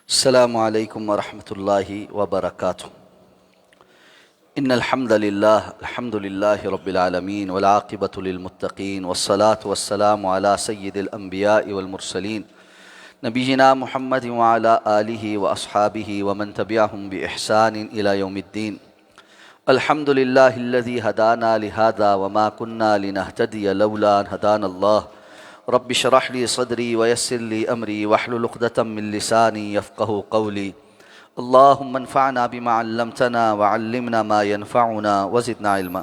السلام علیکم ورحمۃ اللہ وبرکاتہ۔ ان الحمد للہ رب العالمین والعاقبۃ للمتقین والصلاة والسلام علی سید الانبیاء والمرسلین نبینا محمد وعلی آلہ واصحابہ ومن تبعہم بإحسان الی یوم الدین۔ الحمد للہ الذی ہدانا لہذا وما کنا لنہتدی لولا ان ہدانا اللہ۔ رب اشرح لی صدری ویسر لی امری واحلل عقدۃ من لسانی یفقہوا قولی۔ اللہم انفعنا بما علمتنا وعلمنا ما ینفعنا وزدنا علما۔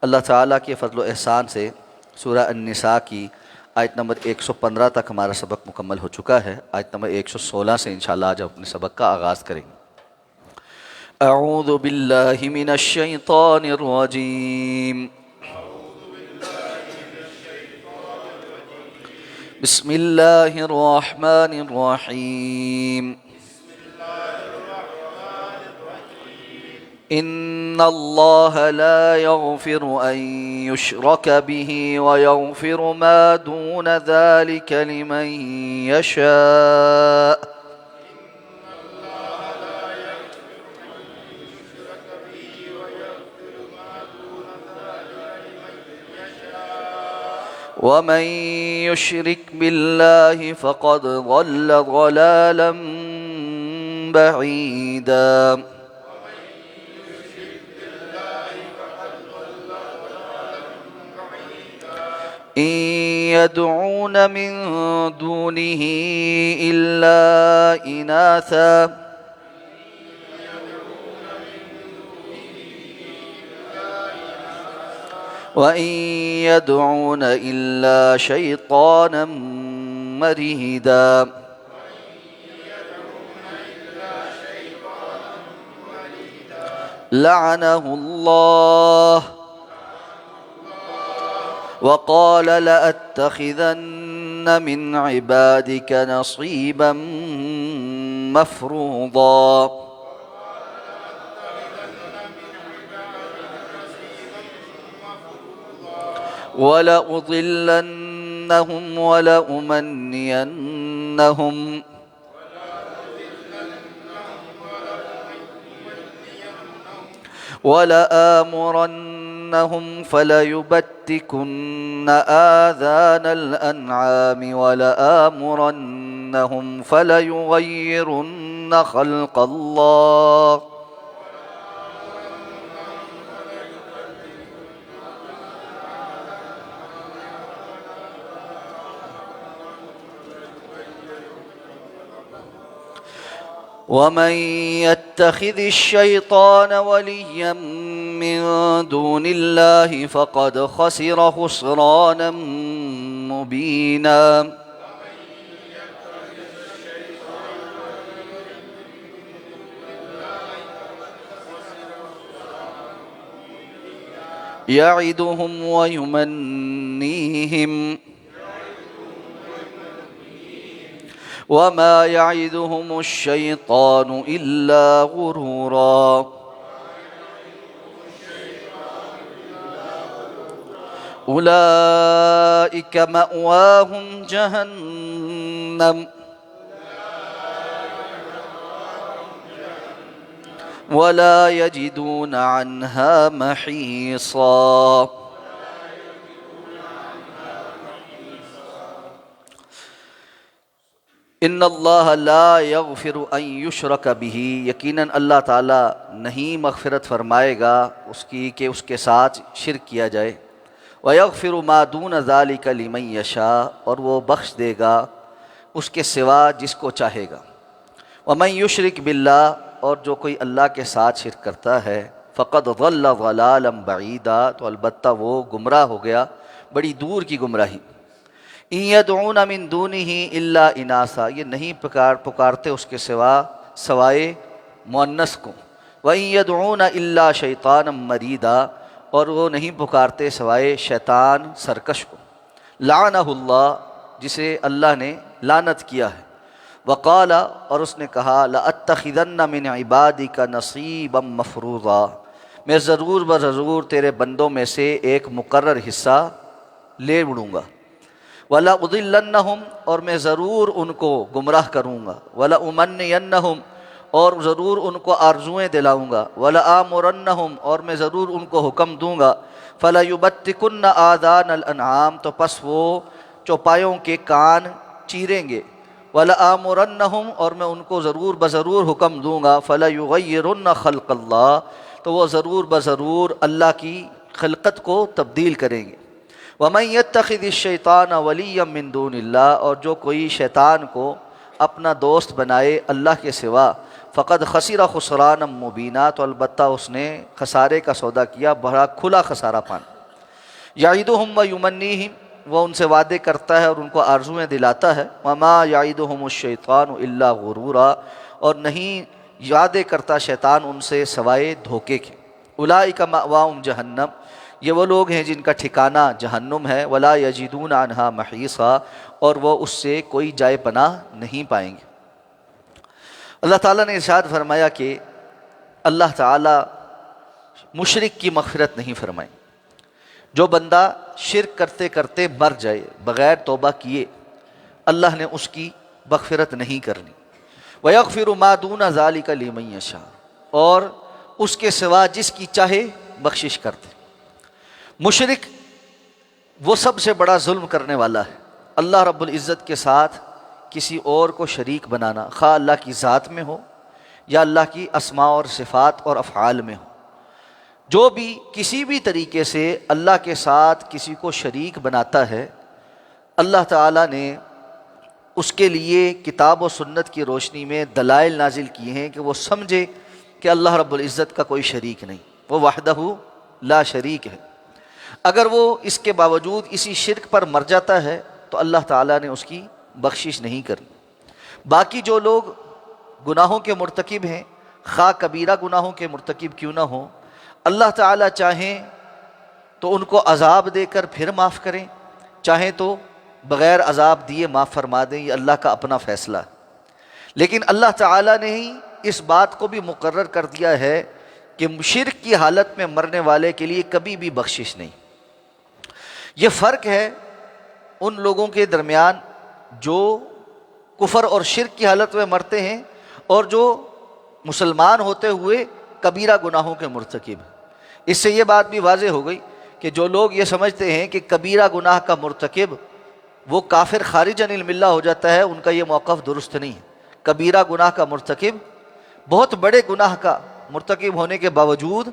اللہ تعالیٰ کے فضل و احسان سے سورہ النساء کی آیت نمبر 115 تک ہمارا سبق مکمل ہو چکا ہے۔ آیت نمبر 116 سے انشاءاللہ آج اپنے سبق کا آغاز کریں گے۔ اعوذ باللہ من الشیطان الرجیم، بسم اللہ الرحمن الرحیم۔ ان اللہ لا یغفر ان یشرک به ویغفر ما دون ذلک لمن یشاء۔ ومن يشرك بالله فقد ضل ضلالا بعيدا۔ إن يدعون من دونه إلا إناثا وَإِن يَدْعُونَ إِلَّا شَيْطَانًا مَرِيدًا۔ لعنه الله وقال لأتخذن من عبادك نصيبا مفروضا۔ وَلَأُضِلَّنَّهُمْ وَلَأُمَنِّيَنَّهُمْ وَلَآمُرَنَّهُمْ فَلَيُبَتِّكُنَّ آذَانَ الْأَنْعَامِ وَلَآمُرَنَّهُمْ فَلَيُغَيِّرُنَّ خَلْقَ اللَّهِ ومن يتخذ الشيطان وليا من دون الله فقد خسر خسرانا مبينا۔ يعدهم ويمنيهم وما يعدهم الشيطان إلا غرورا۔ أولئك مأواهم جهنم ولا يجدون عنها محيصا۔ ان اللہ لا یغفر ان یشرک بہ، یقیناً اللہ تعالیٰ نہیں مغفرت فرمائے گا اس کی کہ اس کے ساتھ شرک کیا جائے۔ ویغفر ما دون ذلک لمن یشاء، اور وہ بخش دے گا اس کے سوا جس کو چاہے گا۔ ومن یشرک باللہ، اور جو کوئی اللہ کے ساتھ شرک کرتا ہے، فقد ضل ضلالا بعیدا، تو البتہ وہ گمراہ ہو گیا بڑی دور کی گمراہی۔ ان یدعون من دونہ الا اناثا، یہ نہیں پکارتے اس کے سوائے مؤنث کو۔ وان یدعون الا شیطانا مریدا، اور وہ نہیں پکارتے سوائے شیطان سرکش کو۔ لعنہ اللہ، جسے اللہ نے لعنت کیا ہے۔ وقال، اور اس نے کہا، لأتخذن من عبادک نصیبا مفروضا، میں ضرور بضرور تیرے بندوں میں سے ایک مقرر حصہ لے اڑوں گا، وَلَأُضِلَّنَّهُمْ، اور میں ضرور ان کو گمراہ کروں گا، وَلَأُمَنِّيَنَّهُمْ، اور ضرور ان کو آرزوئیں دلاؤں گا، وَلَآمُرَنَّهُمْ، اور میں ضرور ان کو حکم دوں گا، فَلَيُبَتِّكُنَّ آذَانَ الْأَنْعَامِ، تو پس وہ چوپایوں کے کان چیریں گے، وَلَآمُرَنَّهُمْ، اور میں ان کو ضرور بضرور حکم دوں گا، فَلَيُغَيِّرُنَّ خَلْقَ اللَّهِ، تو وہ ضرور بضرور اللہ کی خلقت کو تبدیل کریں گے۔ وَمَن يَتَّخِذِ الشَّيْطَانَ وَلِيًّا مِّن دُونِ اللَّهِ، اور جو کوئی شیطان کو اپنا دوست بنائے اللہ کے سوا، فقد خسر خسرانا مبینا، تو البتہ اس نے خسارے کا سودا کیا، بڑا کھلا خسارہ پانا۔ یعدہم ویمنیہم، وہ ان سے وعدے کرتا ہے اور ان کو آرزویں دلاتا ہے، وما یعدہم الشیطان الا غرورا، اور نہیں وعدے کرتا شیطان ان سے سوائے دھوکے کے۔ اولئک مأواہم جہنم، یہ وہ لوگ ہیں جن کا ٹھکانہ جہنم ہے، ولا یجدون عنہا محیصا، اور وہ اس سے کوئی جائے پناہ نہیں پائیں گے۔ اللہ تعالیٰ نے ارشاد فرمایا کہ اللہ تعالیٰ مشرک کی مغفرت نہیں فرمائیں۔ جو بندہ شرک کرتے کرتے مر جائے بغیر توبہ کیے، اللہ نے اس کی مغفرت نہیں کرنی۔ وَيَغْفِرُ مَا دُونَ ذَلِكَ لِمَن يَشَاءُ، اور اس کے سوا جس کی چاہے بخشش کرتے۔ مشرک وہ سب سے بڑا ظلم کرنے والا ہے، اللہ رب العزت کے ساتھ کسی اور کو شریک بنانا، خواہ اللہ کی ذات میں ہو یا اللہ کی اسماء اور صفات اور افعال میں ہو۔ جو بھی کسی بھی طریقے سے اللہ کے ساتھ کسی کو شریک بناتا ہے، اللہ تعالیٰ نے اس کے لیے کتاب و سنت کی روشنی میں دلائل نازل کیے ہیں کہ وہ سمجھے کہ اللہ رب العزت کا کوئی شریک نہیں، وہ وحدہ لا شریک ہے۔ اگر وہ اس کے باوجود اسی شرک پر مر جاتا ہے تو اللہ تعالیٰ نے اس کی بخشش نہیں کرنی۔ باقی جو لوگ گناہوں کے مرتکب ہیں، خواہ کبیرہ گناہوں کے مرتکب کیوں نہ ہوں، اللہ تعالیٰ چاہیں تو ان کو عذاب دے کر پھر معاف کریں، چاہیں تو بغیر عذاب دیے معاف فرما دیں، یہ اللہ کا اپنا فیصلہ ہے۔ لیکن اللہ تعالیٰ نے ہی اس بات کو بھی مقرر کر دیا ہے کہ شرک کی حالت میں مرنے والے کے لیے کبھی بھی بخشش نہیں۔ یہ فرق ہے ان لوگوں کے درمیان جو کفر اور شرک کی حالت میں مرتے ہیں اور جو مسلمان ہوتے ہوئے کبیرہ گناہوں کے مرتکب ہیں۔ اس سے یہ بات بھی واضح ہو گئی کہ جو لوگ یہ سمجھتے ہیں کہ کبیرہ گناہ کا مرتکب وہ کافر خارج عن الملہ ہو جاتا ہے، ان کا یہ موقف درست نہیں ہے۔ کبیرہ گناہ کا مرتکب بہت بڑے گناہ کا مرتکب ہونے کے باوجود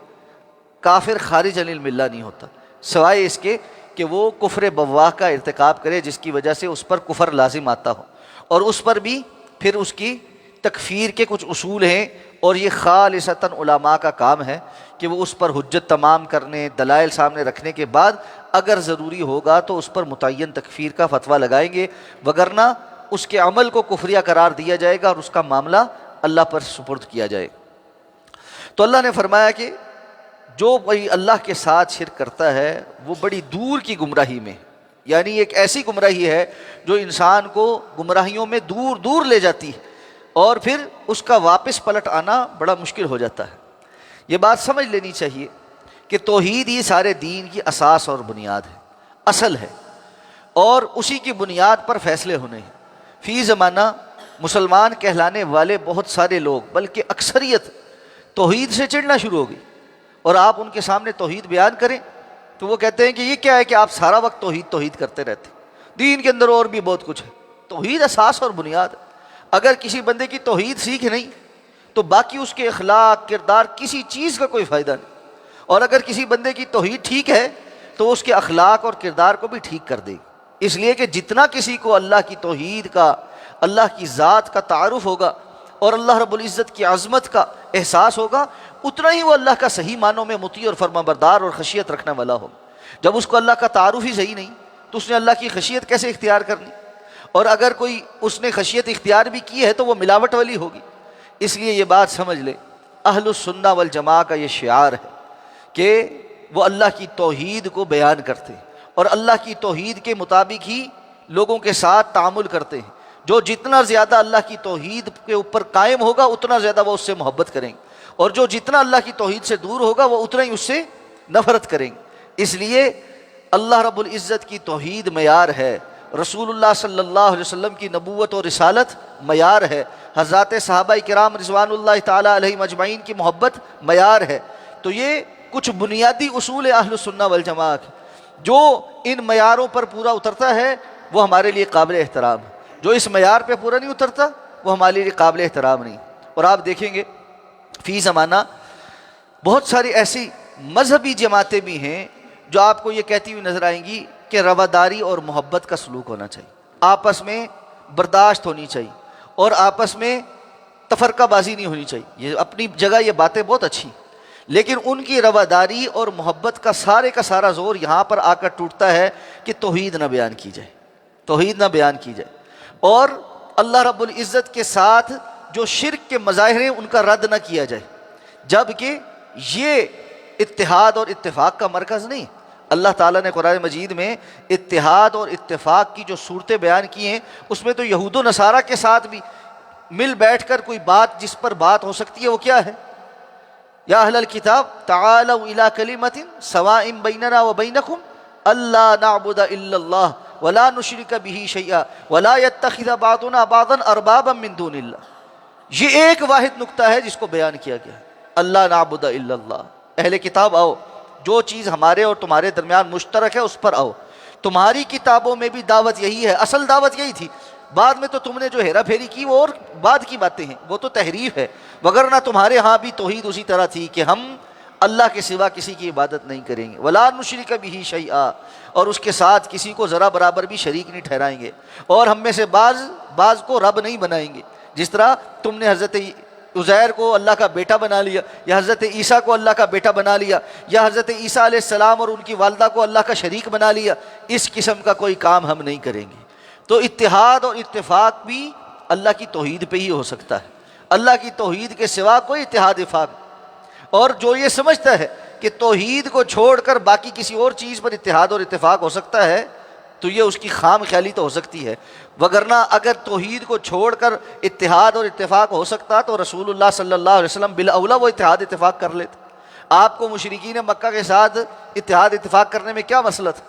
کافر خارج عن الملہ نہیں ہوتا، سوائے اس کے کہ وہ کفر بواح کا ارتکاب کرے جس کی وجہ سے اس پر کفر لازم آتا ہو، اور اس پر بھی پھر اس کی تکفیر کے کچھ اصول ہیں، اور یہ خالصتاً علماء کا کام ہے کہ وہ اس پر حجت تمام کرنے، دلائل سامنے رکھنے کے بعد اگر ضروری ہوگا تو اس پر متعین تکفیر کا فتویٰ لگائیں گے، وگرنہ اس کے عمل کو کفریہ قرار دیا جائے گا اور اس کا معاملہ اللہ پر سپرد کیا جائے گا۔ تو اللہ نے فرمایا کہ جو کوئی اللہ کے ساتھ شرک کرتا ہے وہ بڑی دور کی گمراہی میں، یعنی ایک ایسی گمراہی ہے جو انسان کو گمراہیوں میں دور دور لے جاتی ہے، اور پھر اس کا واپس پلٹ آنا بڑا مشکل ہو جاتا ہے۔ یہ بات سمجھ لینی چاہیے کہ توحید ہی سارے دین کی اساس اور بنیاد ہے، اصل ہے، اور اسی کی بنیاد پر فیصلے ہونے ہیں۔ فی زمانہ مسلمان کہلانے والے بہت سارے لوگ، بلکہ اکثریت، توحید سے چڑھنا شروع ہو گئی، اور آپ ان کے سامنے توحید بیان کریں تو وہ کہتے ہیں کہ یہ کیا ہے کہ آپ سارا وقت توحید کرتے رہتے، دین کے اندر اور بھی بہت کچھ ہے۔ توحید اساس اور بنیاد ہے۔ اگر کسی بندے کی توحید سیکھ نہیں تو باقی اس کے اخلاق، کردار، کسی چیز کا کوئی فائدہ نہیں، اور اگر کسی بندے کی توحید ٹھیک ہے تو اس کے اخلاق اور کردار کو بھی ٹھیک کر دے گی۔ اس لیے کہ جتنا کسی کو اللہ کی توحید کا، اللہ کی ذات کا تعارف ہوگا اور اللہ رب العزت کی عظمت کا احساس ہوگا، اتنا ہی وہ اللہ کا صحیح معنوں میں مطیع اور فرمانبردار اور خشیت رکھنے والا ہوگا۔ جب اس کو اللہ کا تعارف ہی صحیح نہیں تو اس نے اللہ کی خشیت کیسے اختیار کرنی؟ اور اگر کوئی اس نے خشیت اختیار بھی کی ہے تو وہ ملاوٹ والی ہوگی۔ اس لیے یہ بات سمجھ لے، اہل السنہ والجماعہ کا یہ شعار ہے کہ وہ اللہ کی توحید کو بیان کرتے ہیں اور اللہ کی توحید کے مطابق ہی لوگوں کے ساتھ تعامل کرتے ہیں۔ جو جتنا زیادہ اللہ کی توحید کے اوپر قائم ہوگا اتنا زیادہ وہ اس سے محبت کریں گے، اور جو جتنا اللہ کی توحید سے دور ہوگا وہ اتنا ہی اس سے نفرت کریں گے۔ اس لیے اللہ رب العزت کی توحید معیار ہے، رسول اللہ صلی اللہ علیہ وسلم کی نبوت اور رسالت معیار ہے، حضرات صحابہ کرام رضوان اللہ تعالیٰ علیہم اجمعین کی محبت معیار ہے۔ تو یہ کچھ بنیادی اصول اہل السنہ والجماعت جو ان معیاروں پر پورا اترتا ہے وہ ہمارے لیے قابل احترام ہے، جو اس معیار پہ پورا نہیں اترتا وہ ہمارے لیے قابل احترام نہیں۔ اور آپ دیکھیں گے فی زمانہ بہت ساری ایسی مذہبی جماعتیں بھی ہیں جو آپ کو یہ کہتی ہوئی نظر آئیں گی کہ رواداری اور محبت کا سلوک ہونا چاہیے، آپس میں برداشت ہونی چاہیے اور آپس میں تفرقہ بازی نہیں ہونی چاہیے۔ یہ اپنی جگہ یہ باتیں بہت اچھی، لیکن ان کی رواداری اور محبت کا سارا زور یہاں پر آ کر ٹوٹتا ہے کہ توحید نہ بیان کی جائے، توحید نہ بیان کی جائے، اور اللہ رب العزت کے ساتھ جو شرک کے مظاہر ہیں ان کا رد نہ کیا جائے، جبکہ یہ اتحاد اور اتفاق کا مرکز نہیں۔ اللہ تعالیٰ نے قرآن مجید میں اتحاد اور اتفاق کی جو صورتیں بیان کی ہیں اس میں تو یہود و نصارہ کے ساتھ بھی مل بیٹھ کر کوئی بات جس پر بات ہو سکتی ہے وہ کیا ہے؟ یا اہل الکتاب تعالوا الی کلمۃ سواء بیننا وبینکم الا نعبد الا اللہ ولا نشرک بہ شیئا ولا یتخذ بعضنا بعضا اربابا من دون اللہ۔ یہ ایک واحد نقطہ ہے جس کو بیان کیا گیا ہے، اللہ نعبد الا اللہ۔ اہل کتاب آؤ، جو چیز ہمارے اور تمہارے درمیان مشترک ہے اس پر آؤ۔ تمہاری کتابوں میں بھی دعوت یہی ہے، اصل دعوت یہی تھی، بعد میں تو تم نے جو ہیرا پھیری کی وہ اور بعد کی باتیں ہیں، وہ تو تحریف ہے، وگرنہ تمہارے ہاں بھی توحید اسی طرح تھی کہ ہم اللہ کے سوا کسی کی عبادت نہیں کریں گے، ولا نشرک بہ شیئا، اور اس کے ساتھ کسی کو ذرا برابر بھی شریک نہیں ٹھہرائیں گے، اور ہم میں سے بعض کو رب نہیں بنائیں گے۔ جس طرح تم نے حضرت عزیر کو اللہ کا بیٹا بنا لیا، یا حضرت عیسیٰ کو اللہ کا بیٹا بنا لیا، یا حضرت عیسیٰ علیہ السلام اور ان کی والدہ کو اللہ کا شریک بنا لیا، اس قسم کا کوئی کام ہم نہیں کریں گے۔ تو اتحاد اور اتفاق بھی اللہ کی توحید پہ ہی ہو سکتا ہے، اللہ کی توحید کے سوا کوئی اتحاد اتفاق۔ اور جو یہ سمجھتا ہے کہ توحید کو چھوڑ کر باقی کسی اور چیز پر اتحاد اور اتفاق ہو سکتا ہے تو یہ اس کی خام خیالی تو ہو سکتی ہے، وگرنہ اگر توحید کو چھوڑ کر اتحاد اور اتفاق ہو سکتا تو رسول اللہ صلی اللہ علیہ وسلم بالاولی وہ اتحاد اتفاق کر لیتے۔ آپ کو مشرکین مکہ کے ساتھ اتحاد اتفاق کرنے میں کیا مسئلہ تھا؟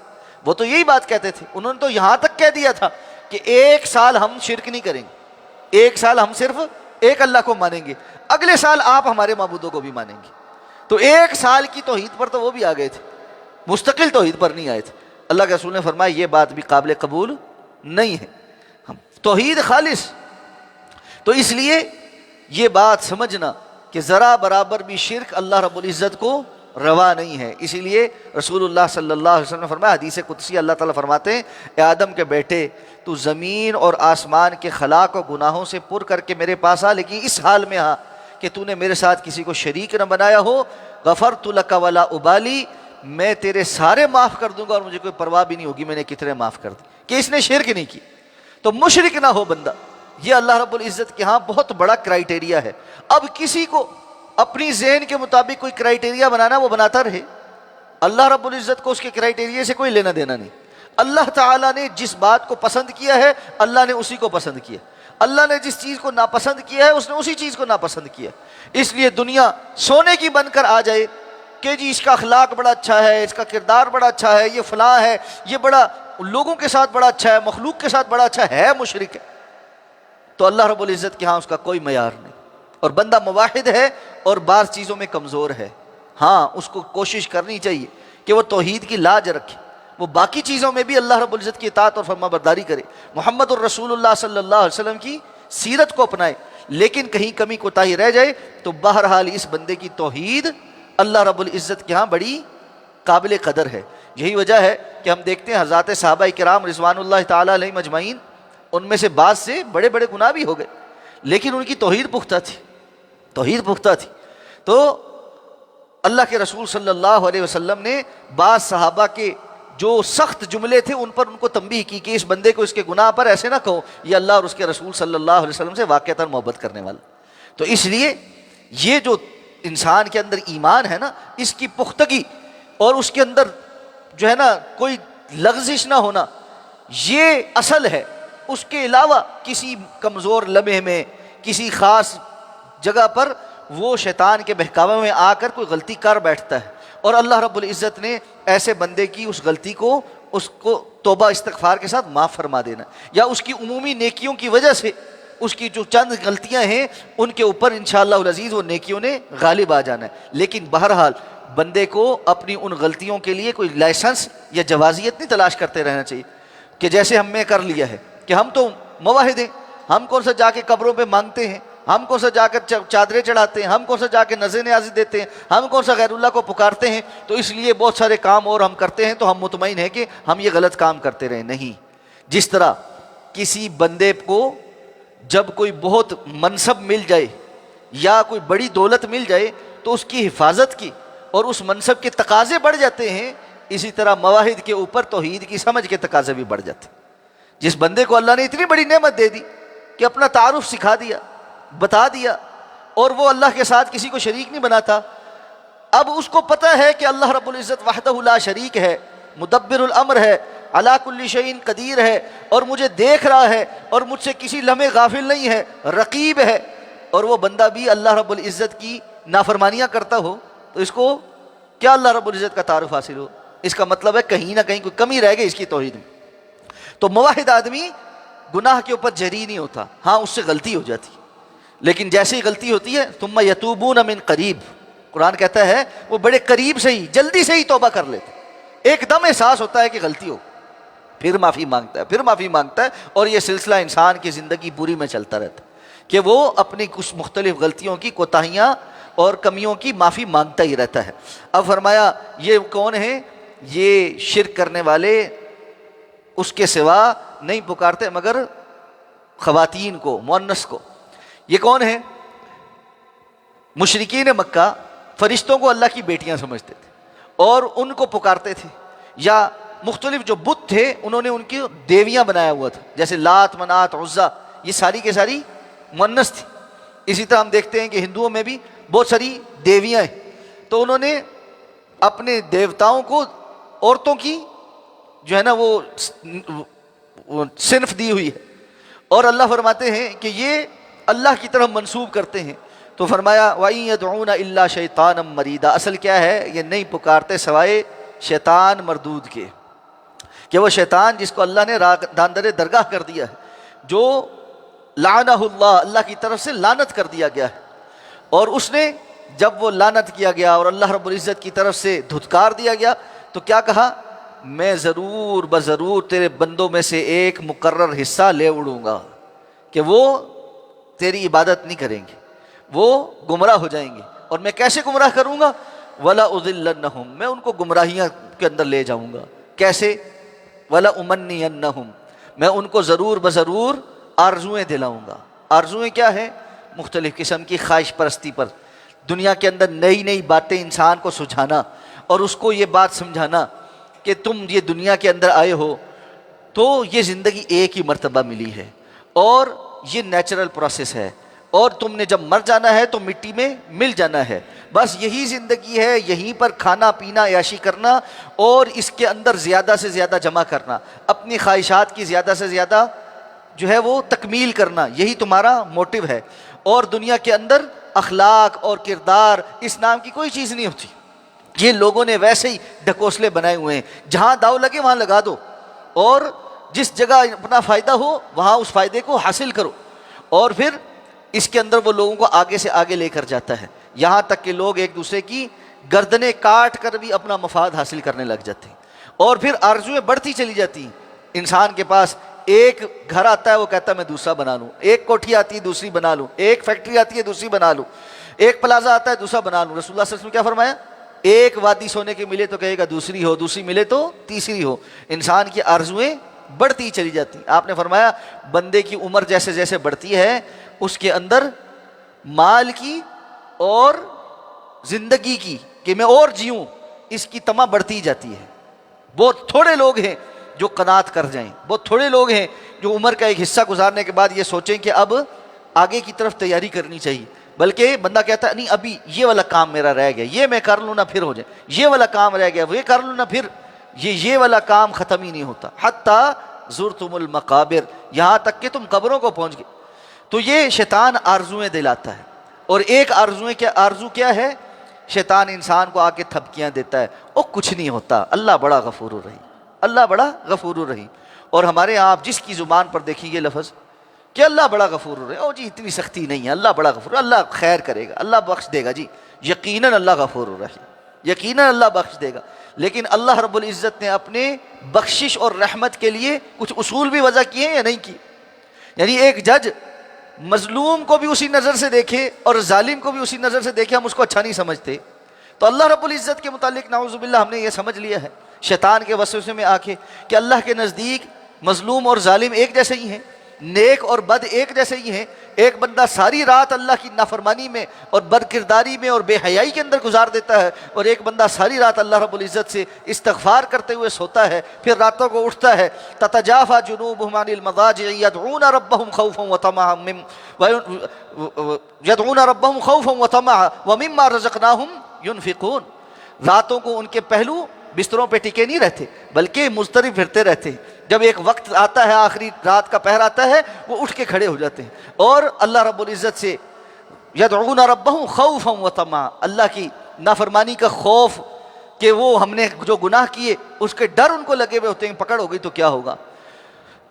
وہ تو یہی بات کہتے تھے، انہوں نے تو یہاں تک کہہ دیا تھا کہ 1 سال ہم شرک نہیں کریں گے، 1 سال ہم صرف ایک اللہ کو مانیں گے، اگلے سال آپ ہمارے معبودوں کو بھی مانیں گے۔ تو 1 سال کی توحید پر تو وہ بھی آ گئے تھے، مستقل توحید پر نہیں آئے تھے۔ اللہ کے رسول نے فرمایا یہ بات بھی قابل قبول نہیں ہے، توحید خالص۔ تو اس لیے یہ بات سمجھنا کہ ذرا برابر بھی شرک اللہ رب العزت کو روا نہیں ہے۔ اسی لیے رسول اللہ صلی اللہ علیہ وسلم نے فرمایا، حدیث قدسی اللہ تعالیٰ فرماتے ہیں، اے آدم کے بیٹے تو زمین اور آسمان کے خلا کو گناہوں سے پر کر کے میرے پاس آ، لیکن اس حال میں آ کہ تو نے میرے ساتھ کسی کو شریک نہ بنایا ہو، غفرت لک ولا ابالی، میں تیرے سارے معاف کر دوں گا اور مجھے کوئی پرواہ بھی نہیں ہوگی میں نے کتنے معاف کر دی، کہ اس نے شرک نہیں کی۔ تو مشرک نہ ہو بندہ، یہ اللہ رب العزت کے ہاں بہت بڑا کرائیٹیریا ہے۔ اب کسی کو اپنی ذہن کے مطابق کوئی کرائیٹیریا بنانا وہ بناتا رہے، اللہ رب العزت کو اس کے کرائیٹیریا سے کوئی لینا دینا نہیں۔ اللہ تعالیٰ نے جس بات کو پسند کیا ہے اللہ نے اسی کو پسند کیا، اللہ نے جس چیز کو ناپسند کیا ہے اس نے اسی چیز کو ناپسند کیا۔ اس لیے دنیا سونے کی بن کر آ جائے کہ جی اس کا اخلاق بڑا اچھا ہے، اس کا کردار بڑا اچھا ہے، یہ فلاں ہے، یہ بڑا لوگوں کے ساتھ بڑا اچھا ہے، مخلوق کے ساتھ بڑا اچھا ہے، مشرک ہے، تو اللہ رب العزت کے ہاں اس کا کوئی معیار نہیں۔ اور بندہ موحد ہے اور بعض چیزوں میں کمزور ہے، ہاں اس کو کوشش کرنی چاہیے کہ وہ توحید کی لاج رکھے، وہ باقی چیزوں میں بھی اللہ رب العزت کی اطاعت اور فرما برداری کرے، محمد الرسول اللہ صلی اللہ علیہ وسلم کی سیرت کو اپنائے، لیکن کہیں کمی کوتاہی رہ جائے تو بہرحال اس بندے کی توحید اللہ رب العزت کے ہاں بڑی قابل قدر ہے۔ یہی وجہ ہے کہ ہم دیکھتے ہیں حضرات صحابہ کرام رضوان اللہ تعالیٰ علیہم اجمعین، ان میں سے بعض سے بڑے بڑے گناہ بھی ہو گئے لیکن ان کی توحید پختہ تھی، توحید پختہ تھی۔ تو اللہ کے رسول صلی اللہ علیہ وسلم نے بعض صحابہ کے جو سخت جملے تھے ان پر ان کو تنبیہ کی کہ اس بندے کو اس کے گناہ پر ایسے نہ کہو، یہ اللہ اور اس کے رسول صلی اللہ علیہ وسلم سے واقعتاً محبت کرنے والا۔ تو اس لیے یہ جو انسان کے اندر ایمان ہے نا، اس کی پختگی اور اس کے اندر جو ہے نا کوئی لغزش نہ ہونا، یہ اصل ہے اس کے علاوہ کسی کمزور لمحے میں کسی خاص جگہ پر وہ شیطان کے بہکاوے میں آ کر کوئی غلطی کر بیٹھتا ہے، اور اللہ رب العزت نے ایسے بندے کی اس غلطی کو اس کو توبہ استغفار کے ساتھ معاف فرما دینا، یا اس کی عمومی نیکیوں کی وجہ سے اس کی جو چند غلطیاں ہیں ان کے اوپر انشاءاللہ العزیز وہ نیکیوں نے غالب آ جانا ہے۔ لیکن بہرحال بندے کو اپنی ان غلطیوں کے لیے کوئی لائسنس یا جوازیت نہیں تلاش کرتے رہنا چاہیے کہ جیسے ہم نے کر لیا ہے کہ ہم تو موحد ہیں، ہم کون سا جا کے قبروں پہ مانگتے ہیں، ہم کون سا جا کر چادریں چڑھاتے ہیں، ہم کون سا جا کے نذر نیازی دیتے ہیں، ہم کون سا غیر اللہ کو پکارتے ہیں، تو اس لیے بہت سارے کام اور ہم کرتے ہیں تو ہم مطمئن ہیں کہ ہم یہ غلط کام کرتے رہے۔ نہیں، جس طرح کسی بندے کو جب کوئی بہت منصب مل جائے یا کوئی بڑی دولت مل جائے تو اس کی حفاظت کی اور اس منصب کے تقاضے بڑھ جاتے ہیں، اسی طرح مواہد کے اوپر توحید کی سمجھ کے تقاضے بھی بڑھ جاتے ہیں۔ جس بندے کو اللہ نے اتنی بڑی نعمت دے دی کہ اپنا تعارف سکھا دیا، بتا دیا، اور وہ اللہ کے ساتھ کسی کو شریک نہیں بناتا، اب اس کو پتہ ہے کہ اللہ رب العزت وحدہ لا شریک ہے، مدبر الامر ہے، علی کل شیء قدیر ہے، اور مجھے دیکھ رہا ہے اور مجھ سے کسی لمحے غافل نہیں ہے، رقیب ہے، اور وہ بندہ بھی اللہ رب العزت کی نافرمانیاں کرتا ہو تو اس کو کیا اللہ رب العزت کا تعارف حاصل ہو؟ اس کا مطلب ہے کہیں نہ کہیں کوئی کمی رہ گئی اس کی توحید میں۔ تو موحد آدمی گناہ کے اوپر جری نہیں ہوتا، ہاں اس سے غلطی ہو جاتی، لیکن جیسے ہی غلطی ہوتی ہے ثم یتوبون من قریب، قرآن کہتا ہے وہ بڑے قریب سے ہی جلدی سے ہی توبہ کر لیتے، ایک دم احساس ہوتا ہے کہ غلطی ہو، پھر معافی مانگتا ہے، پھر معافی مانگتا ہے، اور یہ سلسلہ انسان کی زندگی پوری میں چلتا رہتا ہے کہ وہ اپنی کچھ مختلف غلطیوں کی، کوتاہیاں اور کمیوں کی معافی مانگتا ہی رہتا ہے۔ اب فرمایا یہ کون ہیں؟ یہ شرک کرنے والے اس کے سوا نہیں پکارتے مگر خواتین کو، مؤنث کو۔ یہ کون ہیں؟ مشرکین مکہ فرشتوں کو اللہ کی بیٹیاں سمجھتے تھے اور ان کو پکارتے تھے، یا مختلف جو بت تھے انہوں نے ان کی دیویاں بنایا ہوا تھا، جیسے لات، منات، عزا، یہ ساری کے ساری مؤنث تھی۔ اسی طرح ہم دیکھتے ہیں کہ ہندوؤں میں بھی بہت ساری دیویاں ہیں، تو انہوں نے اپنے دیوتاؤں کو عورتوں کی جو ہے نا وہ صنف دی ہوئی ہے، اور اللہ فرماتے ہیں کہ یہ اللہ کی طرف منسوب کرتے ہیں، تو فرمایا وَإِن يَدْعُونَ إِلَّا شَيْطَانًا مَرِيدًا، اصل کیا ہے؟ یہ نہیں پکارتے سوائے شیطان مردود کے، کہ وہ شیطان جس کو اللہ نے داندر درگاہ کر دیا ہے، جو لعنہ اللہ، اللہ کی طرف سے لعنت کر دیا گیا ہے، اور اس نے جب وہ لعنت کیا گیا اور اللہ رب العزت کی طرف سے دھتکار دیا گیا تو کیا کہا؟ میں ضرور بضرور تیرے بندوں میں سے ایک مقرر حصہ لے اڑوں گا کہ وہ تیری عبادت نہیں کریں گے، وہ گمراہ ہو جائیں گے، اور میں کیسے گمراہ کروں گا؟ وَلَأُضِلَّنَّهُمْ، میں ان کو گمراہیاں کے اندر لے جاؤں گا، کیسے؟ وَلَأُمَنِّيَنَّهُمْ، میں ان کو ضرور بضرور آرزوئیں دلاؤں گا۔ آرزوئیں کیا ہے؟ مختلف قسم کی خواہش پرستی پر، دنیا کے اندر نئی نئی باتیں انسان کو سجھانا اور اس کو یہ بات سمجھانا کہ تم یہ دنیا کے اندر آئے ہو تو یہ زندگی ایک ہی مرتبہ ملی ہے اور یہ نیچرل پروسیس ہے، اور تم نے جب مر جانا ہے تو مٹی میں مل جانا ہے، بس یہی زندگی ہے، یہیں پر کھانا پینا عیاشی کرنا اور اس کے اندر زیادہ سے زیادہ جمع کرنا، اپنی خواہشات کی زیادہ سے زیادہ جو ہے وہ تکمیل کرنا، یہی تمہارا موٹیو ہے، اور دنیا کے اندر اخلاق اور کردار اس نام کی کوئی چیز نہیں ہوتی۔ یہ لوگوں نے ویسے ہی ڈھکوسلے بنائے ہوئے ہیں، جہاں داؤ لگے وہاں لگا دو، اور جس جگہ اپنا فائدہ ہو وہاں اس فائدے کو حاصل کرو، اور پھر اس کے اندر وہ لوگوں کو آگے سے آگے لے کر جاتا ہے، یہاں تک کہ لوگ ایک دوسرے کی گردنیں کاٹ کر بھی اپنا مفاد حاصل کرنے لگ جاتے ہیں، اور پھر آرزویں بڑھتی چلی جاتی ہیں۔ انسان کے پاس ایک گھر آتا ہے وہ کہتا ہے میں دوسرا بنا لوں، ایک کوٹھی آتی ہے دوسری بنا لوں، ایک فیکٹری آتی ہے دوسری بنا لوں، ایک پلازا آتا ہے دوسرا بنا لوں۔ رسول اللہ صلی اللہ علیہ وسلم نے کیا فرمایا؟ ایک وادی سونے کی ملے تو کہے گا دوسری ہو، دوسری ملے تو تیسری ہو۔ انسان کی آرزویں بڑھتی چلی جاتی ہیں۔ آپ نے فرمایا بندے کی عمر جیسے جیسے بڑھتی ہے اس کے اندر مال کی اور زندگی کی کہ میں اور جیوں اس کی تما بڑھتی جاتی ہے۔ بہت تھوڑے لوگ ہیں جو قناعت کر جائیں، بہت تھوڑے لوگ ہیں جو عمر کا ایک حصہ گزارنے کے بعد یہ سوچیں کہ اب آگے کی طرف تیاری کرنی چاہیے، بلکہ بندہ کہتا ہے نہیں ابھی یہ والا کام میرا رہ گیا، یہ میں کر لوں نا پھر ہو جائے، یہ والا کام رہ گیا وہ کر لوں نا پھر، یہ والا کام ختم ہی نہیں ہوتا، حتیٰ زرتم المقابر، یہاں تک کہ تم قبروں کو پہنچ گئے۔ تو یہ شیطان آرزویں دلاتا ہے، اور ایک آرزو کیا ہے؟ شیطان انسان کو آ کے تھپکیاں دیتا ہے، او کچھ نہیں ہوتا، اللہ بڑا غفور الرحیم، اللہ بڑا غفور الرحیم۔ اور ہمارے یہاں آپ جس کی زبان پر دیکھیں یہ لفظ کہ اللہ بڑا غفور الرحیم، او جی اتنی سختی نہیں ہے، اللہ بڑا غفور، اللہ خیر کرے گا، اللہ بخش دے گا، جی یقیناً اللہ غفور الرحیم، یقیناً اللہ بخش دے گا۔ لیکن اللہ رب العزت نے اپنے بخشش اور رحمت کے لیے کچھ اصول بھی وضع کیے ہیں یا نہیں کیے؟ یعنی ایک جج مظلوم کو بھی اسی نظر سے دیکھے اور ظالم کو بھی اسی نظر سے دیکھے، ہم اس کو اچھا نہیں سمجھتے۔ تو اللہ رب العزت کے متعلق نعوذ باللہ ہم نے یہ سمجھ لیا ہے شیطان کے وسوسے میں آ کے کہ اللہ کے نزدیک مظلوم اور ظالم ایک جیسے ہی ہیں، نیک اور بد ایک جیسے ہی ہیں۔ ایک بندہ ساری رات اللہ کی نافرمانی میں اور بد کرداری میں اور بے حیائی کے اندر گزار دیتا ہے، اور ایک بندہ ساری رات اللہ رب العزت سے استغفار کرتے ہوئے سوتا ہے، پھر راتوں کو اٹھتا ہے۔ تتجافى جنوبهم عن المضاجع يدعون ربهم خوفا وطمعا ومما رزقناهم ينفقون۔ راتوں کو ان کے پہلو بستروں پہ ٹکے نہیں رہتے بلکہ مضطرب پھرتے رہتے ہیں۔ جب ایک وقت آتا ہے، آخری رات کا پہر آتا ہے، وہ اٹھ کے کھڑے ہو جاتے ہیں اور اللہ رب العزت سے یدعون ربهم خوفا وطمعا، اللہ کی نافرمانی کا خوف کہ وہ ہم نے جو گناہ کیے اس کے ڈر ان کو لگے ہوئے ہوتے ہیں، پکڑ ہو گئی تو کیا ہوگا،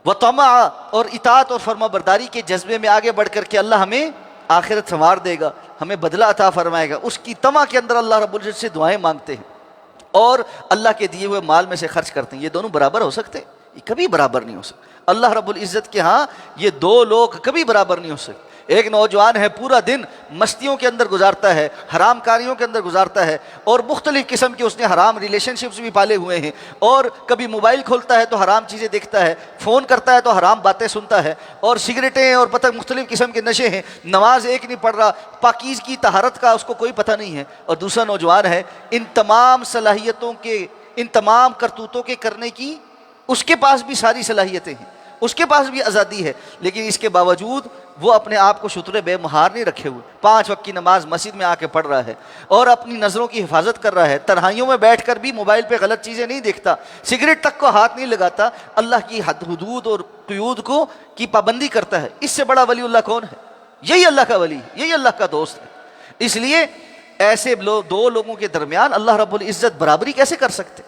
وطمعا اور اطاعت اور فرما برداری کے جذبے میں آگے بڑھ کر کے اللہ ہمیں آخرت سنوار دے گا، ہمیں بدلہ عطا فرمائے گا، اس کی طمع کے اندر اللہ رب العزت سے دعائیں مانگتے ہیں اور اللہ کے دیے ہوئے مال میں سے خرچ کرتے ہیں۔ یہ دونوں برابر ہو سکتے ہیں؟ یہ کبھی برابر نہیں ہو سکتے۔ اللہ رب العزت کے ہاں یہ دو لوگ کبھی برابر نہیں ہو سکتے۔ ایک نوجوان ہے، پورا دن مستیوں کے اندر گزارتا ہے، حرام کاریوں کے اندر گزارتا ہے، اور مختلف قسم کے اس نے حرام ریلیشن شپس بھی پالے ہوئے ہیں، اور کبھی موبائل کھولتا ہے تو حرام چیزیں دیکھتا ہے، فون کرتا ہے تو حرام باتیں سنتا ہے، اور سگریٹیں اور پتہ مختلف قسم کے نشے ہیں، نماز ایک نہیں پڑھ رہا، پاکیزگی طہارت کا اس کو کوئی پتہ نہیں ہے۔ اور دوسرا نوجوان ہے، ان تمام صلاحیتوں کے، ان تمام کرتوتوں کے کرنے کی اس کے پاس بھی ساری صلاحیتیں ہیں، اس کے پاس بھی آزادی ہے، لیکن اس کے باوجود وہ اپنے آپ کو شتر بے مہار نہیں رکھے ہوئے، 5 وقت کی نماز مسجد میں آ کے پڑھ رہا ہے اور اپنی نظروں کی حفاظت کر رہا ہے، تنہائیوں میں بیٹھ کر بھی موبائل پہ غلط چیزیں نہیں دیکھتا، سگریٹ تک کو ہاتھ نہیں لگاتا، اللہ کی حدود اور قیود کو کی پابندی کرتا ہے۔ اس سے بڑا ولی اللہ کون ہے؟ یہی اللہ کا ولی، یہی اللہ کا دوست ہے۔ اس لیے ایسے دو لوگوں کے درمیان اللہ رب العزت برابری کیسے کر سکتے؟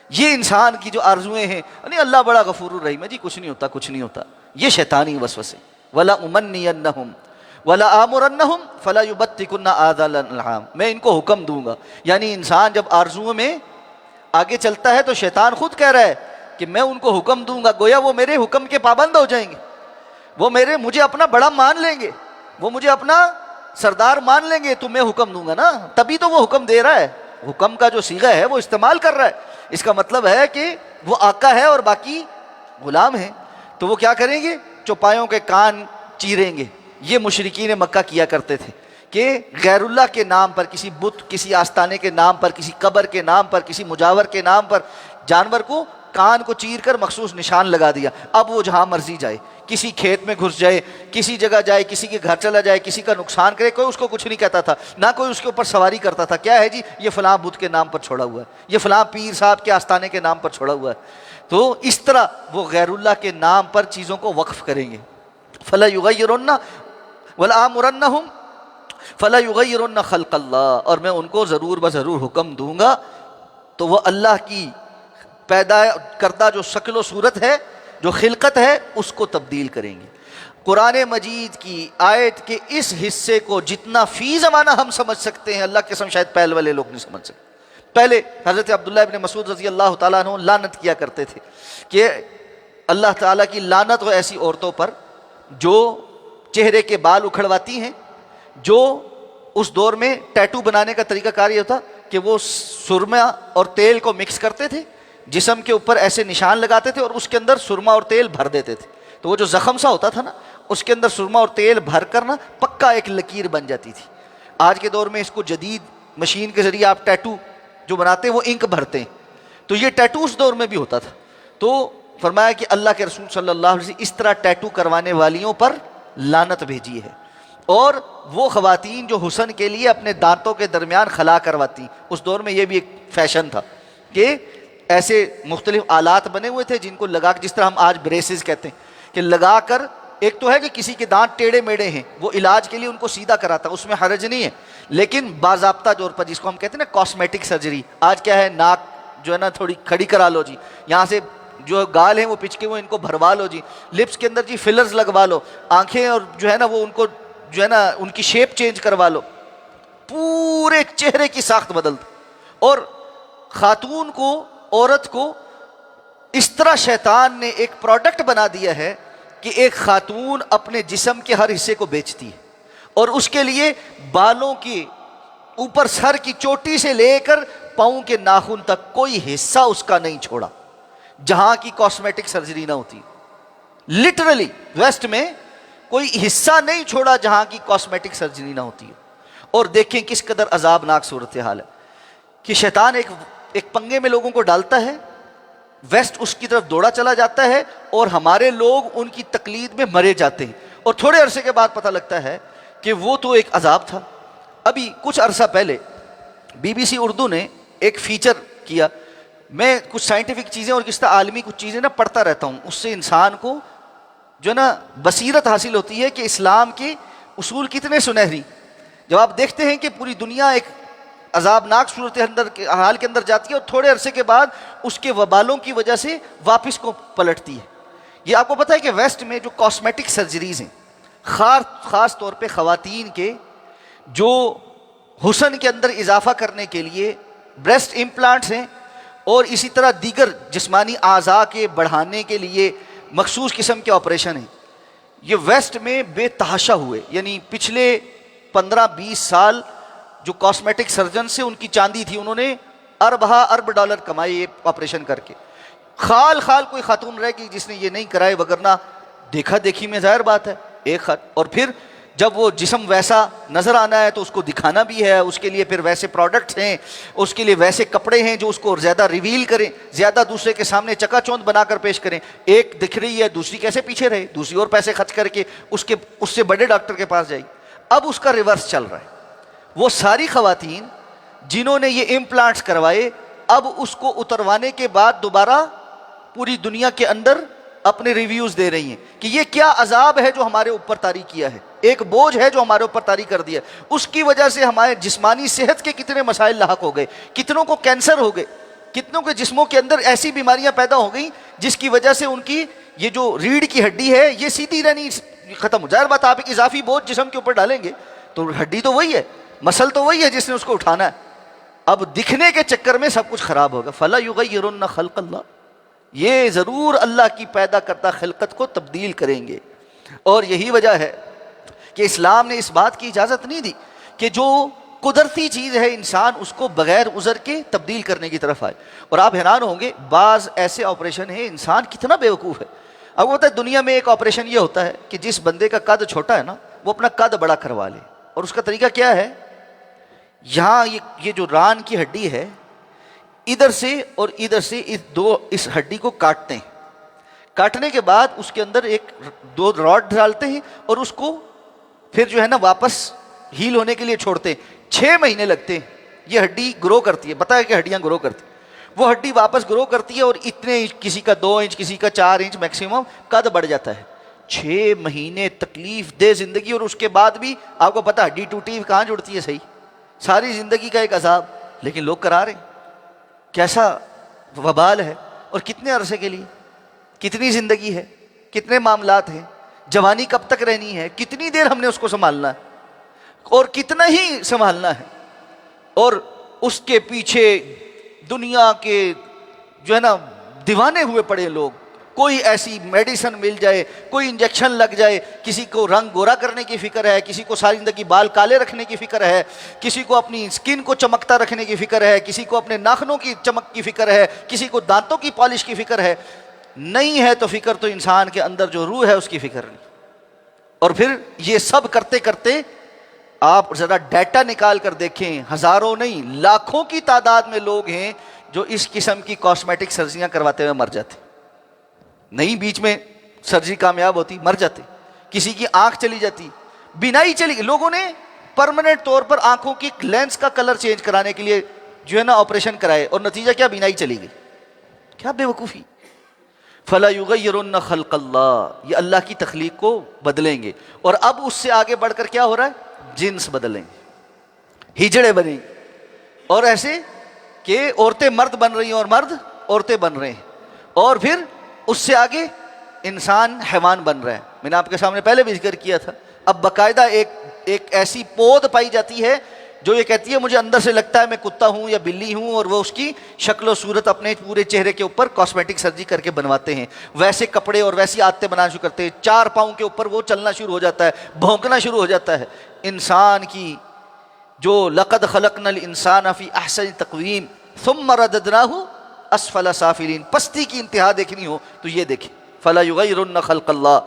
یہ انسان کی جو آرزویں ہیں، نہیں اللہ بڑا غفور الرحیم ہے، جی کچھ نہیں ہوتا، کچھ نہیں ہوتا، یہ شیطانی وسوسے۔ وَلَا أُمَنِّيَنَّهُمْ وَلَا آمُرَنَّهُمْ فَلَا يُبَتِّكُنَّ آذَانَ الْأَنْعَامِ، میں ان کو حکم دوں گا۔ یعنی انسان جب آرزوؤں میں آگے چلتا ہے تو شیطان خود کہہ رہا ہے کہ میں ان کو حکم دوں گا، گویا وہ میرے حکم کے پابند ہو جائیں گے، وہ مجھے اپنا بڑا مان لیں گے، وہ مجھے اپنا سردار مان لیں گے، تو میں حکم دوں گا نا، تبھی تو وہ حکم دے رہا ہے۔ حکم کا جو صیغہ ہے وہ استعمال کر رہا ہے، اس کا مطلب ہے کہ وہ آقا ہے اور باقی غلام ہیں۔ تو وہ کیا کریں گے؟ چوپایوں کے کان چیریں گے۔ یہ مشرکین مکہ کیا کرتے تھے کہ غیر اللہ کے نام پر، کسی بت، کسی آستانے کے نام پر، کسی قبر کے نام پر، کسی مجاور کے نام پر جانور کو کان کو چیر کر مخصوص نشان لگا دیا۔ اب وہ جہاں مرضی جائے، کسی کھیت میں گھس جائے، کسی جگہ جائے، کسی کے گھر چلا جائے، کسی کا نقصان کرے، کوئی اس کو کچھ نہیں کہتا تھا، نہ کوئی اس کے اوپر سواری کرتا تھا۔ کیا ہے جی؟ یہ فلاں بت کے نام پر چھوڑا ہوا ہے، یہ فلاں پیر صاحب کے آستانے کے نام پر چھوڑا ہوا ہے۔ تو اس طرح وہ غیر اللہ کے نام پر چیزوں کو وقف کریں گے۔ فلا یغیرن ولا آمرنہم فلا یغیرن خلق اللہ، اور میں ان کو ضرور بضرور حکم دوں گا تو وہ اللہ کی پیدا کردہ جو شکل و صورت ہے، جو خلقت ہے، اس کو تبدیل کریں گے۔ قرآن مجید کی آیت کے اس حصے کو جتنا فی زمانہ ہم سمجھ سکتے ہیں، اللہ کی قسم شاید پہلے والے لوگ نہیں سمجھ سکتے۔ پہلے حضرت عبداللہ ابن مسعود رضی اللہ تعالیٰ عنہ لعنت کیا کرتے تھے کہ اللہ تعالیٰ کی لعنت ہو ایسی عورتوں پر جو چہرے کے بال اکھڑواتی ہیں، جو اس دور میں ٹیٹو بنانے کا طریقہ کار یہ تھا کہ وہ سرما اور تیل کو مکس کرتے تھے، جسم کے اوپر ایسے نشان لگاتے تھے اور اس کے اندر سرما اور تیل بھر دیتے تھے، تو وہ جو زخم سا ہوتا تھا نا، اس کے اندر سرما اور تیل بھر کر نا پکا ایک لکیر بن جاتی تھی۔ آج کے دور میں اس کو جدید مشین کے ذریعے آپ ٹیٹو جو بناتے ہیں وہ انک بھرتے ہیں، تو یہ ٹیٹو اس دور میں بھی ہوتا تھا۔ تو فرمایا کہ اللہ کے رسول صلی اللہ علیہ وسلم اس طرح ٹیٹو کروانے والیوں پر لعنت بھیجی ہے، اور وہ خواتین جو حسن کے لیے اپنے دانتوں کے درمیان خلا کرواتی، اس دور میں یہ بھی ایک فیشن تھا کہ ایسے مختلف آلات بنے ہوئے تھے جن کو لگا کے، جس طرح ہم آج بریسز کہتے ہیں کہ لگا کر، ایک تو ہے کہ کسی کے دانت ٹیڑھے میڑے ہیں وہ علاج کے لیے ان کو سیدھا کراتا، اس میں حرج نہیں ہے، لیکن باضابطہ طور پر جس کو ہم کہتے ہیں نا کاسمیٹک سرجری، آج کیا ہے ناک جو ہے نا تھوڑی کھڑی کرا لو جی، یہاں سے جو گال ہیں وہ پچکے ہوئے ان کو بھروا لو جی، لپس کے اندر جی فلرز لگوا لو، آنکھیں اور جو ہے نا وہ ان کو جو ہے نا ان کی شیپ چینج کروا لو، پورے چہرے کی ساخت بدل دو۔ اور خاتون کو، عورت کو اس طرح شیطان نے ایک پروڈکٹ بنا دیا ہے کہ ایک خاتون اپنے جسم کے ہر حصے کو بیچتی ہے، اور اس کے لیے بالوں کی اوپر سر کی چوٹی سے لے کر پاؤں کے ناخن تک کوئی حصہ اس کا نہیں چھوڑا جہاں کی کاسمیٹک سرجری نہ ہوتی، لٹرلی ویسٹ میں کوئی حصہ نہیں چھوڑا جہاں کی کاسمیٹک سرجری نہ ہوتی ہے۔ اور دیکھیں کس قدر عذابناک صورتحال ہے کہ شیطان ایک پنگے میں لوگوں کو ڈالتا ہے، ویسٹ اس کی طرف دوڑا چلا جاتا ہے، اور ہمارے لوگ ان کی تقلید میں مرے جاتے ہیں، اور تھوڑے عرصے کے بعد پتہ لگتا ہے کہ وہ تو ایک عذاب تھا۔ ابھی کچھ عرصہ پہلے BBC اردو نے ایک فیچر کیا، میں کچھ سائنٹیفک چیزیں اور کس طرح عالمی کچھ چیزیں نا پڑھتا رہتا ہوں، اس سے انسان کو جو ہے نا بصیرت حاصل ہوتی ہے کہ اسلام کے اصول کتنے سنہری۔ جب آپ دیکھتے ہیں کہ پوری دنیا ایک عذابناک صورت حال کے اندر جاتی ہے اور تھوڑے عرصے کے بعد اس کے وبالوں کی وجہ سے واپس کو پلٹتی ہے۔ یہ آپ کو پتہ ہے کہ ویسٹ میں جو کاسمیٹک سرجریز ہیں، خاص طور پہ خواتین کے جو حسن کے اندر اضافہ کرنے کے لیے بریسٹ امپلانٹس ہیں، اور اسی طرح دیگر جسمانی اعضاء کے بڑھانے کے لیے مخصوص قسم کے آپریشن ہیں، یہ ویسٹ میں بے تحاشا ہوئے۔ یعنی پچھلے 15-20 سال جو کاسمیٹک سرجن سے ان کی چاندی تھی، انہوں نے ارب ڈالر کمائے یہ آپریشن کر کے۔ خال کوئی خاتون رہ گئی جس نے یہ نہیں کرائے، وگرنہ دیکھا دیکھی میں ظاہر بات ہے ایک اور پھر جب وہ جسم ویسا نظر آنا ہے تو اس کو دکھانا بھی ہے، اس کے لیے پھر ویسے پروڈکٹس ہیں، اس کے لیے ویسے کپڑے ہیں جو اس کو زیادہ ریویل کریں، زیادہ دوسرے کے سامنے چکا چوند بنا کر پیش کریں۔ ایک دکھ رہی ہے، دوسری کیسے پیچھے رہے، دوسری اور پیسے خرچ کر کے اس سے بڑے ڈاکٹر کے پاس جائے۔ اب اس کا ریورس چل رہا ہے، وہ ساری خواتین جنہوں نے یہ امپلانٹس کروائے، اب اس کو اتروانے کے بعد دوبارہ پوری دنیا کے اندر اپنے ریویوز دے رہی ہیں کہ یہ کیا عذاب ہے جو ہمارے اوپر طاری کیا ہے، ایک بوجھ ہے جو ہمارے اوپر طاری کر دیا، اس کی وجہ سے ہمارے جسمانی صحت کے کتنے مسائل لاحق ہو گئے، کتنوں کو کینسر ہو گئے، کتنوں کے جسموں کے اندر ایسی بیماریاں پیدا ہو گئیں جس کی وجہ سے ان کی یہ جو ریڑھ کی ہڈی ہے یہ سیدھی رہنی ختم ہو۔ ظاہر بات آپ ایک اضافی بوجھ جسم کے اوپر ڈالیں گے تو ہڈی تو وہی ہے، مسل تو وہی ہے جس نے اس کو اٹھانا ہے، اب دکھنے کے چکر میں سب کچھ خراب ہوگا۔ فَلَا يُغَيِّرُنَّ خَلْقَ اللَّهِ، یہ ضرور اللہ کی پیدا کردہ خلقت کو تبدیل کریں گے۔ اور یہی وجہ ہے کہ اسلام نے اس بات کی اجازت نہیں دی کہ جو قدرتی چیز ہے انسان اس کو بغیر عذر کے تبدیل کرنے کی طرف آئے۔ اور آپ حیران ہوں گے بعض ایسے آپریشن ہیں، انسان کتنا بیوقوف ہے۔ اب ہوتا ہے دنیا میں ایک آپریشن یہ ہوتا ہے کہ جس بندے کا قد چھوٹا ہے نا وہ اپنا قد بڑا کروا لے، اور اس کا طریقہ کیا ہے، یہاں یہ جو ران کی ہڈی ہے ادھر سے اور ادھر سے اس ہڈی کو کاٹتے ہیں، کاٹنے کے بعد اس کے اندر دو راڈ ڈالتے ہیں اور اس کو پھر جو ہے نا واپس ہیل ہونے کے لیے چھوڑتے ہیں۔ 6 مہینے لگتے ہیں، یہ ہڈی گرو کرتی ہے، بتایا کہ ہڈیاں گرو کرتی ہیں، وہ ہڈی واپس گرو کرتی ہے اور اتنے انچ، کسی کا 2 انچ، کسی کا 4 انچ میکسیمم قد بڑھ جاتا ہے۔ 6 مہینے تکلیف دہ زندگی، اور اس کے بعد بھی آپ کو پتا ہڈی ٹوٹی کہاں جڑتی ہے، صحیح، ساری زندگی کا ایک عذاب، لیکن لوگ کرا رہے ہیں۔ کیسا وبال ہے، اور کتنے عرصے کے لیے، کتنی زندگی ہے، کتنے معاملات ہیں، جوانی کب تک رہنی ہے، کتنی دیر ہم نے اس کو سنبھالنا ہے، اور کتنا ہی سنبھالنا ہے، اور اس کے پیچھے دنیا کے جو ہے نا دیوانے ہوئے پڑے لوگ، کوئی ایسی میڈیسن مل جائے، کوئی انجیکشن لگ جائے، کسی کو رنگ گورا کرنے کی فکر ہے، کسی کو ساری زندگی بال کالے رکھنے کی فکر ہے، کسی کو اپنی سکن کو چمکتا رکھنے کی فکر ہے، کسی کو اپنے ناخنوں کی چمک کی فکر ہے، کسی کو دانتوں کی پالش کی فکر ہے۔ نہیں ہے تو فکر تو انسان کے اندر جو روح ہے اس کی فکر نہیں۔ اور پھر یہ سب کرتے کرتے آپ ذرا ڈیٹا نکال کر دیکھیں، ہزاروں نہیں لاکھوں کی تعداد میں لوگ ہیں جو اس قسم کی کاسمیٹک سرجریاں کرواتے ہوئے مر جاتے، نہیں بیچ میں سرجری کامیاب ہوتی، مر جاتے، کسی کی آنکھ چلی جاتی، بینائی چلی گئی، لوگوں نے پرماننٹ طور پر آنکھوں کی لینس کا کلر چینج کرانے کے لیے جو ہے نا آپریشن کرائے، اور نتیجہ کیا، بینائی چلی گئی۔ کیا بے وقوفی. فَلَا يُغَيِّرُنَّ خَلْقَ اللَّهِ، یہ اللہ کی تخلیق کو بدلیں گے. اور اب اس سے آگے بڑھ کر کیا ہو رہا ہے؟ جنس بدلیں گے، ہجڑے بنیں گے. اور ایسے کہ عورتیں مرد بن رہی ہیں اور مرد عورتیں بن رہے ہیں. اور پھر اس سے آگے انسان حیوان بن رہا ہے. میں نے آپ کے سامنے پہلے بھی ذکر کیا تھا. اب باقاعدہ ایک ایسی پود پائی جاتی ہے جو یہ کہتی ہے مجھے اندر سے لگتا ہے میں کتا ہوں یا بلی ہوں، اور وہ اس کی شکل و صورت اپنے پورے چہرے کے اوپر کاسمیٹک سرجری کر کے بنواتے ہیں. ویسے کپڑے اور ویسی عادتیں بنانا شروع کرتے ہیں. 4 پاؤں کے اوپر وہ چلنا شروع ہو جاتا ہے، بھونکنا شروع ہو جاتا ہے. انسان کی جو لقد خلقنا الانسان فی احسن تقویم ثم رددناہ اسفل سافلین، پستی کی انتہا دیکھنی ہو تو یہ دیکھیں. فلا یغیرن خلق اللہ.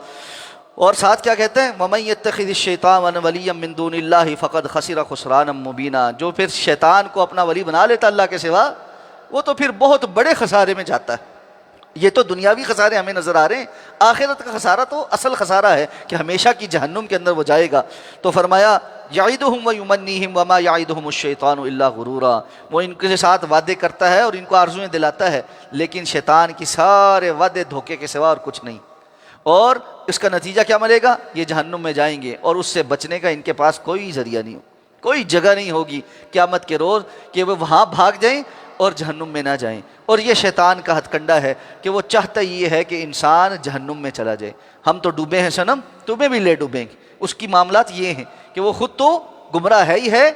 اور ساتھ کیا کہتے ہیں؟ وَمَن يَتَّخِذِ الشَّيْطَانَ وَلِيًّا مِّن دُونِ اللَّهِ فَقَدْ خَسِرَ خُسْرَانًا مُبِينًا. جو پھر شیطان کو اپنا ولی بنا لیتا اللہ کے سوا، وہ تو پھر بہت بڑے خسارے میں جاتا ہے. یہ تو دنیاوی خسارے ہمیں نظر آ رہے ہیں، آخرت کا خسارہ تو اصل خسارہ ہے کہ ہمیشہ کی جہنم کے اندر وہ جائے گا. تو فرمایا یعدہم ویمنیہم وما یعدہم الشیطان الا غرورا، وہ ان کے ساتھ وعدے کرتا ہے اور ان کو آرزویں دلاتا ہے، لیکن شیطان کی سارے وعدے دھوکے کے سوا اور کچھ نہیں. اور اس کا نتیجہ کیا ملے گا؟ یہ جہنم میں جائیں گے، اور اس سے بچنے کا ان کے پاس کوئی ذریعہ نہیں ہو، کوئی جگہ نہیں ہوگی قیامت کے روز کہ وہ وہاں بھاگ جائیں اور جہنم میں نہ جائیں. اور یہ شیطان کا ہتھ کنڈا ہے کہ وہ چاہتا یہ ہے کہ انسان جہنم میں چلا جائے. ہم تو ڈوبے ہیں صنم، تمہیں بھی لے ڈوبیں گے. اس کی معاملات یہ ہیں کہ وہ خود تو گمراہ ہے ہی ہے،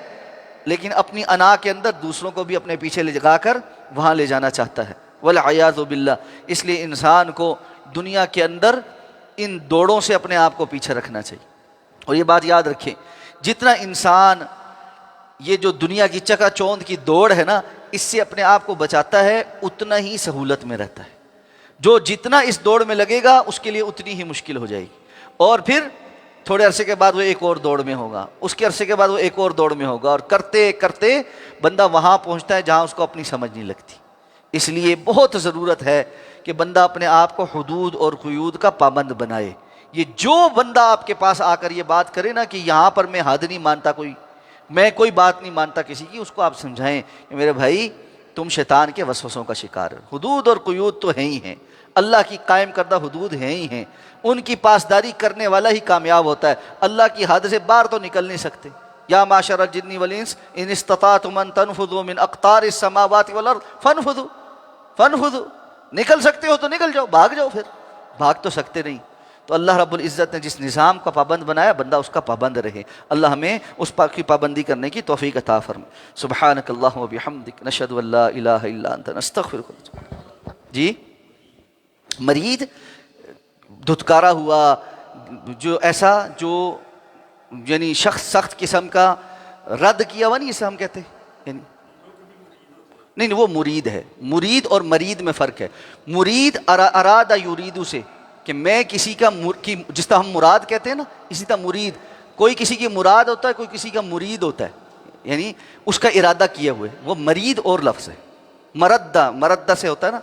لیکن اپنی انا کے اندر دوسروں کو بھی اپنے پیچھے لے جا کر وہاں لے جانا چاہتا ہے. والعیاذ باللہ. اس لیے انسان کو دنیا کے اندر ان دوڑوں سے اپنے آپ کو پیچھے رکھنا چاہیے. اور یہ بات یاد رکھیں، جتنا انسان یہ جو دنیا کی چکا چوند کی دوڑ ہے نا، اس سے اپنے آپ کو بچاتا ہے، اتنا ہی سہولت میں رہتا ہے. جو جتنا اس دوڑ میں لگے گا اس کے لیے اتنی ہی مشکل ہو جائے گی. اور پھر تھوڑے عرصے کے بعد وہ ایک اور دوڑ میں ہوگا، اس کے عرصے کے بعد وہ ایک اور دوڑ میں ہوگا، اور کرتے کرتے بندہ وہاں پہنچتا ہے جہاں اس کو اپنی سمجھ نہیں لگتی. اس لیے بہت ضرورت ہے کہ بندہ اپنے آپ کو حدود اور قیود کا پابند بنائے. یہ جو بندہ آپ کے پاس آ کر یہ بات کرے نا کہ یہاں پر میں حد نہیں مانتا، میں کوئی بات نہیں مانتا کسی کی، اس کو آپ سمجھائیں کہ میرے بھائی تم شیطان کے وسوسوں کا شکار ہو. حدود اور قیود تو ہیں ہی ہیں، اللہ کی قائم کردہ حدود ہیں ہی ہیں، ان کی پاسداری کرنے والا ہی کامیاب ہوتا ہے. اللہ کی حد سے باہر تو نکل نہیں سکتے. یا معشر الجن والانس ان استطعتم ان تنفذوا من اقطار السماوات والارض فانفذوا. نکل سکتے ہو تو نکل جاؤ، بھاگ جاؤ. پھر بھاگ تو سکتے نہیں. تو اللہ رب العزت نے جس نظام کا پابند بنایا، بندہ اس کا پابند رہے. اللہ ہمیں اس کی پابندی کرنے کی توفیق عطا فرمائے. سبحانک اللہم و بحمدک نشہد ان لا الہ الا انت نستغفرک. جی مرید دھتکارا ہوا، جو ایسا جو یعنی شخص سخت قسم کا رد کیا ہوا نہیں، اسے ہم کہتے ہیں یعنی نہیں وہ مرید ہے. مرید اور مرید میں فرق ہے. مرید ارادہ یریدو سے کہ میں کسی کا جس طرح ہم مراد کہتے ہیں نا، اسی طرح مرید کوئی کسی کی مراد ہوتا ہے، کوئی کسی کا مرید ہوتا ہے، یعنی اس کا ارادہ کیے ہوئے. وہ مرید اور لفظ ہے. مردہ سے ہوتا ہے نا،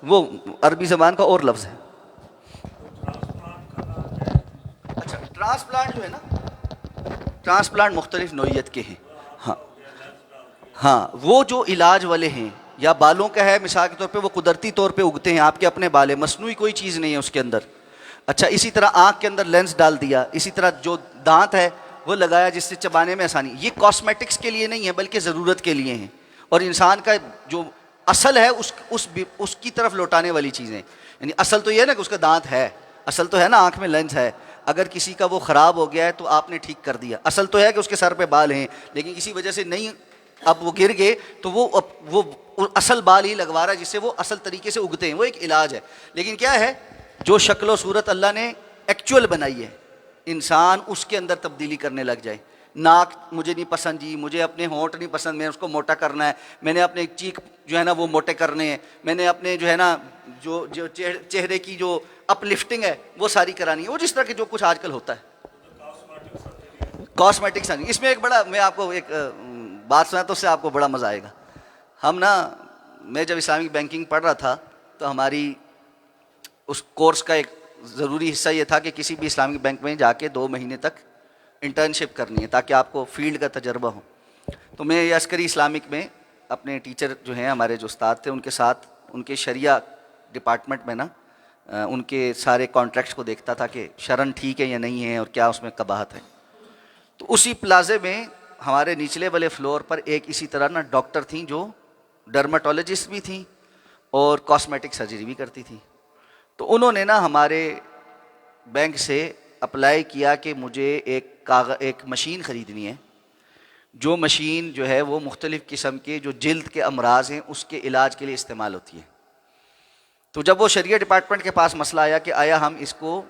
وہ عربی زبان کا اور لفظ ہے. اچھا ٹرانسپلانٹ جو ہے نا، ٹرانسپلانٹ مختلف نوعیت کے ہیں. ہاں وہ جو علاج والے ہیں، یا بالوں کا ہے مثال کے طور پہ، وہ قدرتی طور پہ اگتے ہیں، آپ کے اپنے بال ہیں، مصنوعی کوئی چیز نہیں ہے اس کے اندر. اچھا اسی طرح آنکھ کے اندر لینس ڈال دیا، اسی طرح جو دانت ہے وہ لگایا جس سے چبانے میں آسانی. یہ کاسمیٹکس کے لیے نہیں ہے بلکہ ضرورت کے لیے ہیں، اور انسان کا جو اصل ہے اس کی طرف لوٹانے والی چیزیں. یعنی اصل تو یہ ہے نا کہ اس کا دانت ہے، اصل تو ہے نا آنکھ میں لینس ہے. اگر کسی کا وہ خراب ہو گیا ہے تو آپ نے ٹھیک کر دیا. اصل تو ہے کہ اس کے سر پہ بال ہیں، لیکن کسی وجہ سے نہیں، اب وہ گر گئے تو وہ اصل بال ہی لگوا رہا ہے جس سے وہ اصل طریقے سے اگتے ہیں. وہ ایک علاج ہے. لیکن کیا ہے، جو شکل و صورت اللہ نے ایکچوئل بنائی ہے، انسان اس کے اندر تبدیلی کرنے لگ جائے. ناک مجھے نہیں پسند جی، مجھے اپنے ہونٹ نہیں پسند، میں اس کو موٹا کرنا ہے، میں نے اپنے چیک جو ہے نا وہ موٹے کرنے ہیں، میں نے اپنے جو ہے نا جو چہرے کی جو اپ لفٹنگ ہے وہ ساری کرانی ہے. وہ جس طرح کے جو کچھ آج کل ہوتا ہے کاسمیٹکس. اس میں ایک بڑا، میں آپ کو ایک بات سنا تو اس سے آپ کو بڑا مزہ آئے گا. میں جب اسلامک بینکنگ پڑھ رہا تھا تو ہماری اس کورس کا ایک ضروری حصہ یہ تھا کہ کسی بھی اسلامک بینک میں جا کے 2 مہینے تک انٹرنشپ کرنی ہے تاکہ آپ کو فیلڈ کا تجربہ ہو. تو میں عسکری اسلامک میں اپنے ٹیچر جو ہیں ہمارے جو استاد تھے ان کے ساتھ ان کے شریعہ ڈپارٹمنٹ میں نا ان کے سارے کانٹریکٹس کو دیکھتا تھا کہ شرن ٹھیک ہے یا نہیں ہے اور کیا اس میں قباحت ہے. تو اسی پلازے میں ہمارے نچلے والے فلور پر ایک اسی طرح نا ڈاکٹر تھیں جو ڈرماٹولوجسٹ بھی تھیں اور کاسمیٹک سرجری بھی کرتی تھیں. تو انہوں نے نا ہمارے بینک سے اپلائی کیا کہ مجھے ایک مشین خریدنی ہے، جو مشین جو ہے وہ مختلف قسم کے جو جلد کے امراض ہیں اس کے علاج کے لیے استعمال ہوتی ہے. تو جب وہ شریعہ ڈپارٹمنٹ کے پاس مسئلہ آیا کہ آیا ہم اس کو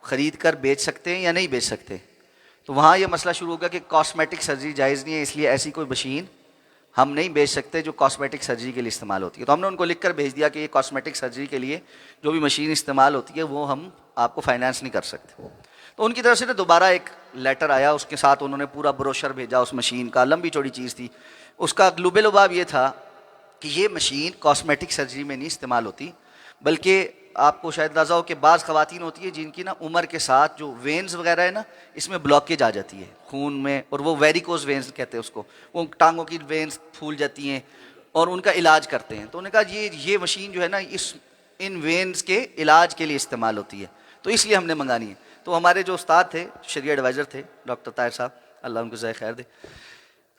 خرید کر بیچ سکتے ہیں یا نہیں بیچ سکتے، تو وہاں یہ مسئلہ شروع ہوگا کہ کاسمیٹک سرجری جائز نہیں ہے، اس لیے ایسی کوئی مشین ہم نہیں بیچ سکتے جو کاسمیٹک سرجری کے لیے استعمال ہوتی ہے. تو ہم نے ان کو لکھ کر بھیج دیا کہ یہ کاسمیٹک سرجری کے لیے جو بھی مشین استعمال ہوتی ہے وہ ہم آپ کو فائنانس نہیں کر سکتے. تو ان کی طرف سے نا دوبارہ ایک لیٹر آیا، اس کے ساتھ انہوں نے پورا بروشر بھیجا اس مشین کا، لمبی چوڑی چیز تھی. اس کا لب لباب یہ تھا کہ یہ مشین کاسمیٹک سرجری میں نہیں استعمال ہوتی، بلکہ آپ کو شاید اندازہ ہو کہ بعض خواتین ہوتی ہے جن کی نا عمر کے ساتھ جو وینز وغیرہ ہے نا اس میں بلاکیج آ جاتی ہے خون میں، اور وہ ویریکوز وینز کہتے ہیں اس کو، وہ ٹانگوں کی وینز پھول جاتی ہیں اور ان کا علاج کرتے ہیں. تو انہوں نے کہا یہ مشین جو ہے نا ان وینز کے علاج کے لیے استعمال ہوتی ہے، تو اس لیے ہم نے منگانی ہے. تو ہمارے جو استاد تھے، شریعہ ایڈوائزر تھے ڈاکٹر طاہر صاحب، اللہ ان کو جزائے خیر دے،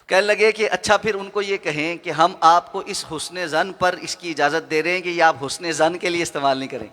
کہنے لگے کہ اچھا پھر ان کو یہ کہیں کہ ہم آپ کو اس حسن ظن پر اس کی اجازت دے رہے ہیں کہ یہ آپ حسن ظن کے لیے استعمال نہیں کریں.